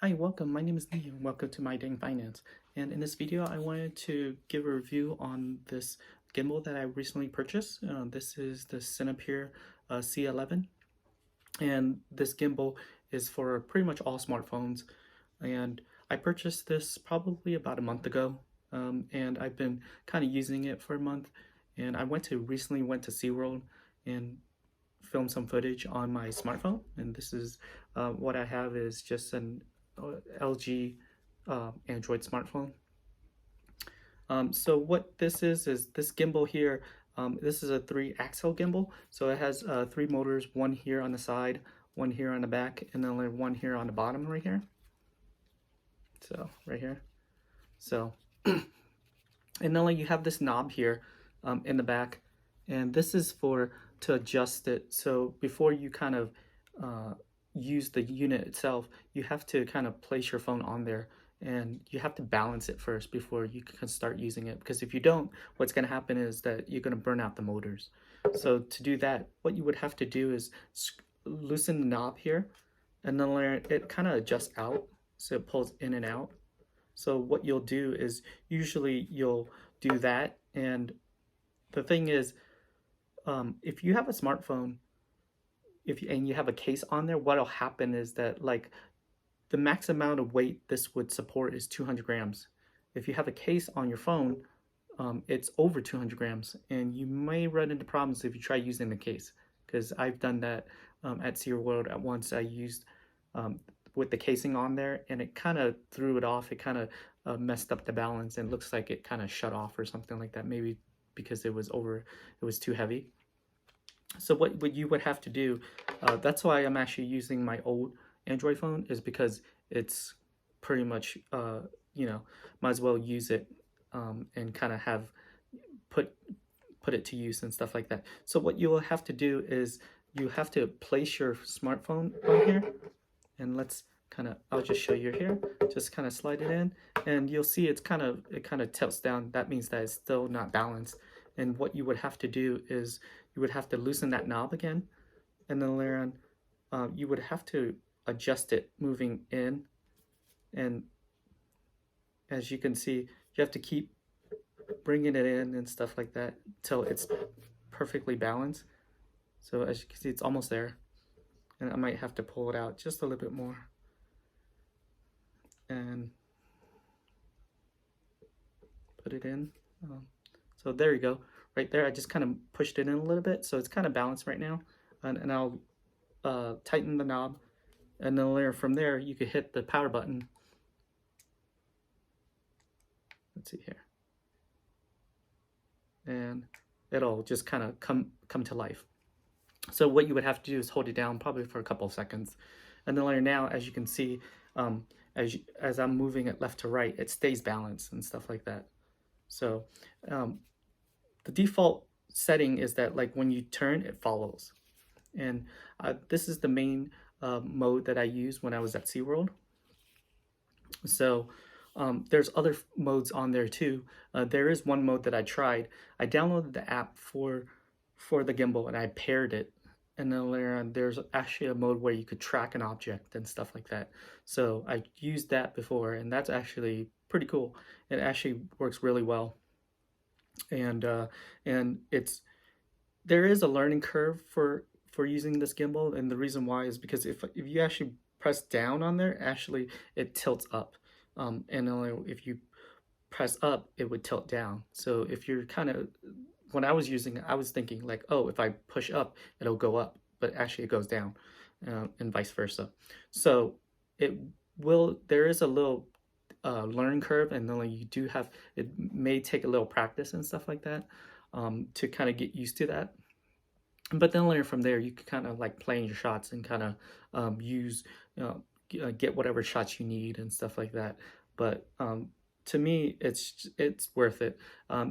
Hi, welcome. My name is Lee and welcome to My Dang Finance. And in this video, I wanted to give a review on this gimbal that I recently purchased. This is the Cinepeer C11. And this gimbal is for pretty much all smartphones. And I purchased this probably about a month ago. And I've been kind of using it for a month. And I recently went to SeaWorld and film some footage on my smartphone, and this is what I have is just an LG Android smartphone. So what this is this gimbal here, this is a 3-axle gimbal, so it has 3 motors, one here on the side, one here on the back, and then one here on the bottom right here. So right here. So and then you have this knob here in the back, and this is to adjust it. So before you kind of use the unit itself, you have to kind of place your phone on there, and you have to balance it first before you can start using it, because if you don't, what's going to happen is that you're going to burn out the motors. So to do that, what you would have to do is loosen the knob here, and then it kind of adjusts out, so it pulls in and out. So what you'll do is usually you'll do that, and the thing is, if you have a smartphone, and you have a case on there, what'll happen is that the max amount of weight this would support is 200 grams. If you have a case on your phone, it's over 200 grams, and you may run into problems if you try using the case, because I've done that at SeaWorld at once. I used with the casing on there, and it kind of threw it off. It kind of messed up the balance, and it looks like it kind of shut off or something like that, maybe because it was too heavy. So what you would have to do, that's why I'm actually using my old Android phone, is because it's pretty much, might as well use it and kind of have put it to use and stuff like that. So what you will have to do is you have to place your smartphone on here, and I'll just show you here. Just kind of slide it in, and you'll see it kind of tilts down. That means that it's still not balanced. And what you would have to do is you would have to loosen that knob again, and then later on, you would have to adjust it moving in. And as you can see, you have to keep bringing it in and stuff like that till it's perfectly balanced. So as you can see, it's almost there, and I might have to pull it out just a little bit more. And put it in. So there you go. Right there, I just kind of pushed it in a little bit, so it's kind of balanced right now. And I'll tighten the knob, and then from there, you could hit the power button. Let's see here. And it'll just kind of come to life. So what you would have to do is hold it down probably for a couple of seconds. And then now, as you can see, as I'm moving it left to right, it stays balanced and stuff like that. So the default setting is that when you turn, it follows. And this is the main mode that I used when I was at SeaWorld. So there's other modes on there too. There is one mode that I tried. I downloaded the app for the gimbal, and I paired it. And then later on, there's actually a mode where you could track an object and stuff like that. So I used that before, and that's actually pretty cool. It actually works really well. And there is a learning curve for using this gimbal, and the reason why is because if you actually press down on there, actually it tilts up, and only if you press up, it would tilt down. So if you're when I was using it, I was thinking oh, if I push up, it'll go up, but actually it goes down, and vice versa. So there is a little learning curve, and then it may take a little practice and stuff like that to kind of get used to that. But then later from there, you can kind of play in your shots and kind of get whatever shots you need and stuff like that. But to me, it's worth it.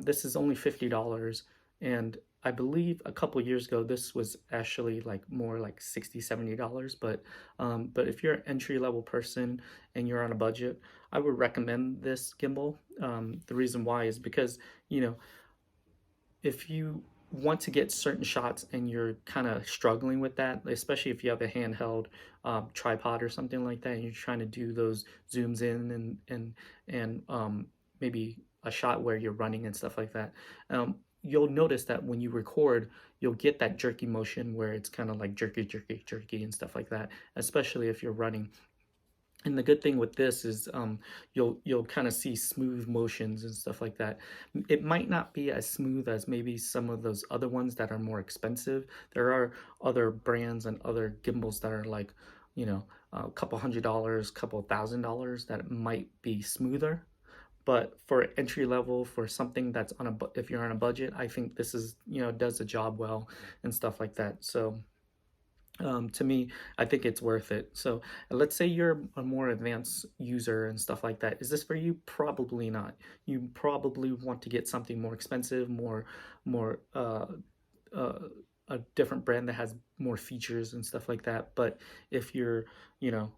This is only $50, and I believe a couple years ago this was actually more like $60-$70. But if you're an entry-level person and you're on a budget, I would recommend this gimbal. The reason why is because if you want to get certain shots and you're kind of struggling with that, especially if you have a handheld tripod or something like that, and you're trying to do those zooms in and maybe a shot where you're running and stuff like that, you'll notice that when you record, you'll get that jerky motion where it's kind of like jerky, jerky, jerky and stuff like that, especially if you're running. And the good thing with this is you'll kind of see smooth motions and stuff like that. It might not be as smooth as maybe some of those other ones that are more expensive. There are other brands and other gimbals that are like, you know, a couple $100, couple $1,000 that might be smoother. But for entry level, for something that's on a, if you're on a budget, I think this is, does the job well and stuff like that. So to me, I think it's worth it. So let's say you're a more advanced user and stuff like that. Is this for you? Probably not. You probably want to get something more expensive, more uh, a different brand that has more features and stuff like that. But if you're, you know,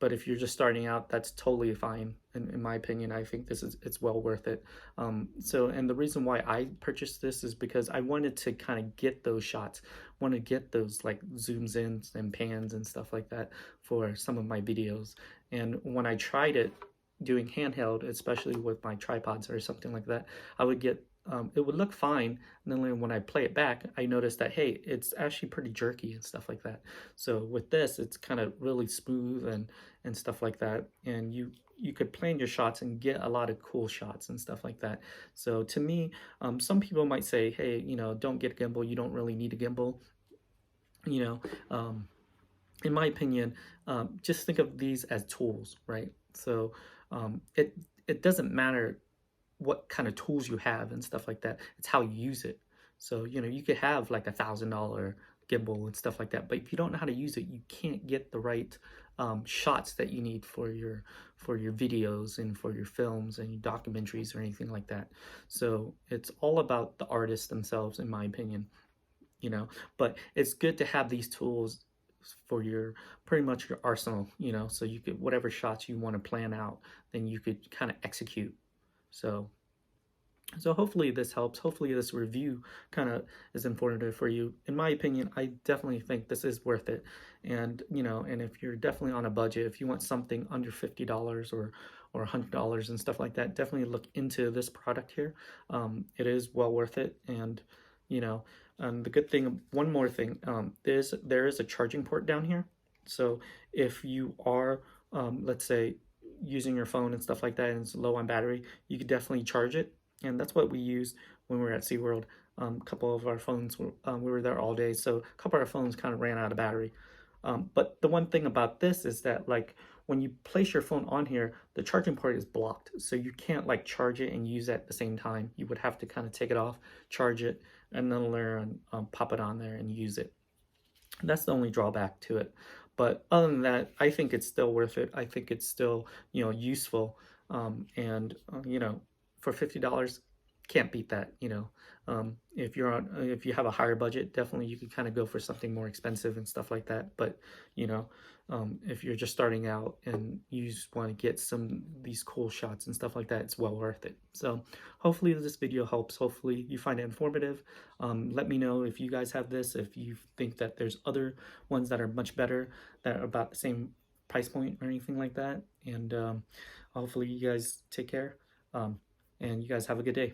but if you're just starting out, that's totally fine. In my opinion, I think it's well worth it. And the reason why I purchased this is because I wanted to kind of get those shots, want to get those like zooms in and pans and stuff like that for some of my videos. And when I tried it doing handheld, especially with my tripods or something like that, I would get it would look fine, and then when I play it back, I noticed that hey, it's actually pretty jerky and stuff like that. So with this, it's kind of really smooth and stuff like that, and you could plan your shots and get a lot of cool shots and stuff like that. So to me, some people might say, hey, don't get a gimbal. You don't really need a gimbal. You know, in my opinion, just think of these as tools, right? So it doesn't matter what kind of tools you have and stuff like that. It's how you use it. So, you could have like $1,000 gimbal and stuff like that, but if you don't know how to use it, you can't get the right shots that you need for your videos and for your films and your documentaries or anything like that. So it's all about the artists themselves, in my opinion. But it's good to have these tools for your pretty much your arsenal, so you could whatever shots you want to plan out, then you could kind of execute. So hopefully this helps. Hopefully this review kind of is informative for you. In my opinion, I definitely think this is worth it. And if you're definitely on a budget, if you want something under $50 or $100 and stuff like that, definitely look into this product here. It is well worth it. And the good thing, one more thing, there is a charging port down here. So if you are, let's say, using your phone and stuff like that and it's low on battery, you could definitely charge it. And that's what we used when we were at SeaWorld. A couple of our phones, we were there all day, so a couple of our phones kind of ran out of battery. But the one thing about this is that like when you place your phone on here, the charging port is blocked. So you can't like charge it and use it at the same time. You would have to kind of take it off, charge it, and then learn, pop it on there and use it. That's the only drawback to it. But other than that, I think it's still worth it. I think it's still, useful. And for $50, can't beat that. If you have a higher budget, definitely you could kind of go for something more expensive and stuff like that. But if you're just starting out and you just want to get some these cool shots and stuff like that, it's well worth it. So hopefully this video helps. Hopefully you find it informative. Let me know if you guys have this, if you think that there's other ones that are much better, that are about the same price point or anything like that. And hopefully you guys take care. And you guys have a good day.